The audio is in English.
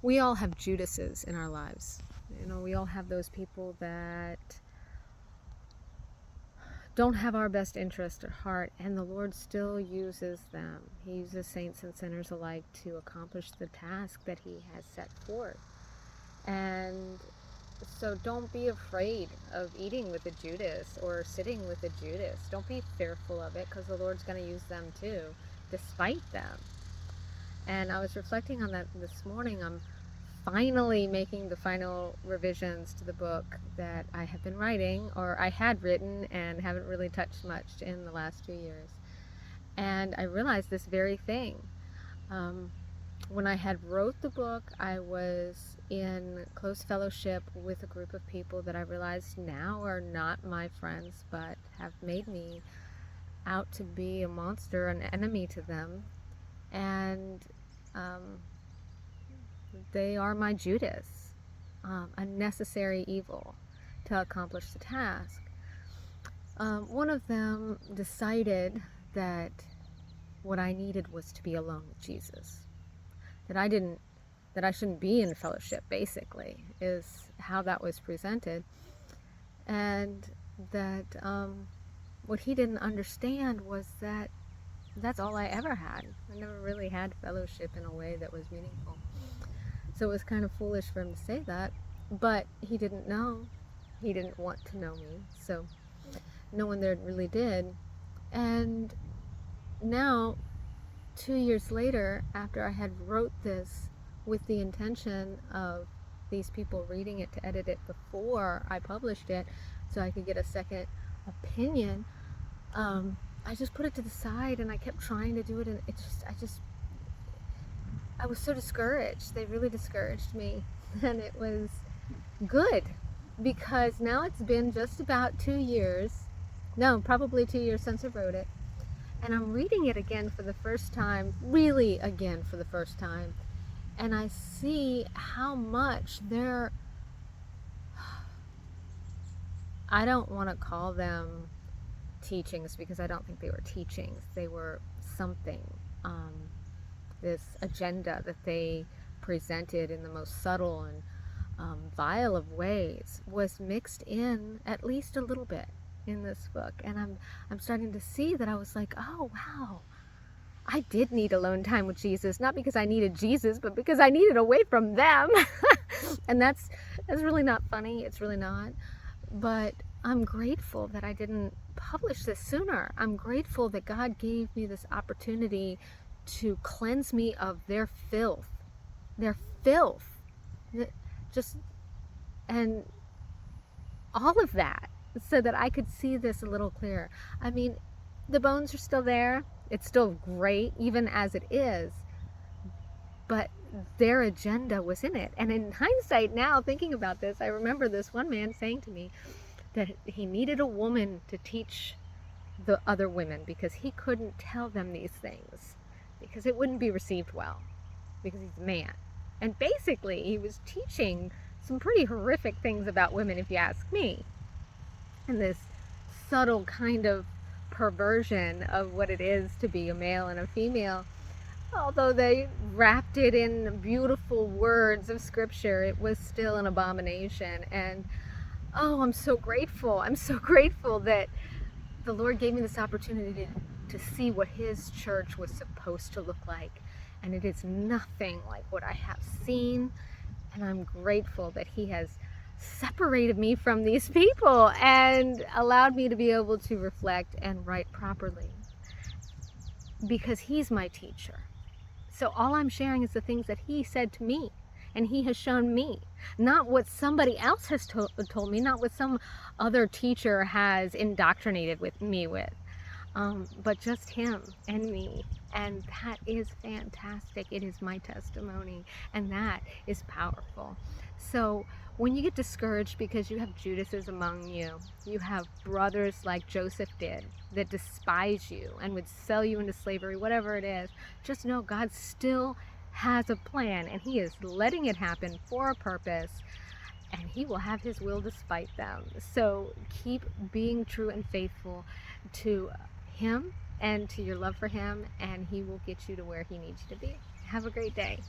We all have Judases in our lives. We all have those people that don't have our best interest at heart, and the Lord still uses them. He uses saints and sinners alike to accomplish the task that He has set forth. And so don't be afraid of eating with a Judas or sitting with a Judas. Don't be fearful of it, because the Lord's going to use them too, despite them. And I was reflecting on that this morning. I'm finally making the final revisions to the book that I have been writing, or I had written and haven't really touched much in the last 2 years. And I realized this very thing. When I had wrote the book, I was in close fellowship with a group of people that I realized now are not my friends, but have made me out to be a monster, an enemy to them. And they are my Judas, a necessary evil to accomplish the task. One of them decided that what I needed was to be alone with Jesus. That I shouldn't be in fellowship, basically, is how that was presented. And that what he didn't understand was that that's all I ever had. I never really had fellowship in a way that was meaningful. So it was kind of foolish for him to say that, but he didn't know. He didn't want to know me, so no one there really did. And now, 2 years later, after I had wrote this with the intention of these people reading it to edit it before I published it, so I could get a second opinion, I just put it to the side, and I kept trying to do it, and I was so discouraged. They really discouraged me, and it was good, because now it's been just about 2 years, no, probably 2 years since I wrote it, and I'm reading it again for the first time, really again for the first time, and I see how much I don't want to call them teachings, because I don't think they were teachings. They were something. This agenda that they presented in the most subtle and vile of ways was mixed in at least a little bit in this book. And I'm starting to see that I was like, oh wow, I did need alone time with Jesus, not because I needed Jesus, but because I needed away from them. And that's really not funny. It's really not. But I'm grateful that I didn't publish this sooner. I'm grateful that God gave me this opportunity to cleanse me of their filth. Their filth. Just, and all of that, so that I could see this a little clearer. I mean, the bones are still there. It's still great, even as it is. But their agenda was in it. And in hindsight now, thinking about this, I remember this one man saying to me that he needed a woman to teach the other women, because he couldn't tell them these things, because it wouldn't be received well, because he's a man. And basically, he was teaching some pretty horrific things about women, if you ask me. And this subtle kind of perversion of what it is to be a male and a female. Although they wrapped it in beautiful words of scripture, it was still an abomination. And oh, I'm so grateful. I'm so grateful that the Lord gave me this opportunity to see what His church was supposed to look like. And it is nothing like what I have seen. And I'm grateful that He has separated me from these people and allowed me to be able to reflect and write properly, because He's my teacher. So all I'm sharing is the things that He said to me, and He has shown me, not what somebody else has told me, not what some other teacher has indoctrinated me with, but just Him and me. And that is fantastic. It is my testimony, and that is powerful. So when you get discouraged because you have Judases among you, you have brothers like Joseph did that despise you and would sell you into slavery, whatever it is, just know God still has a plan, and He is letting it happen for a purpose, and He will have His will despite them. So keep being true and faithful to Him and to your love for Him, and He will get you to where He needs you to be. Have a great day.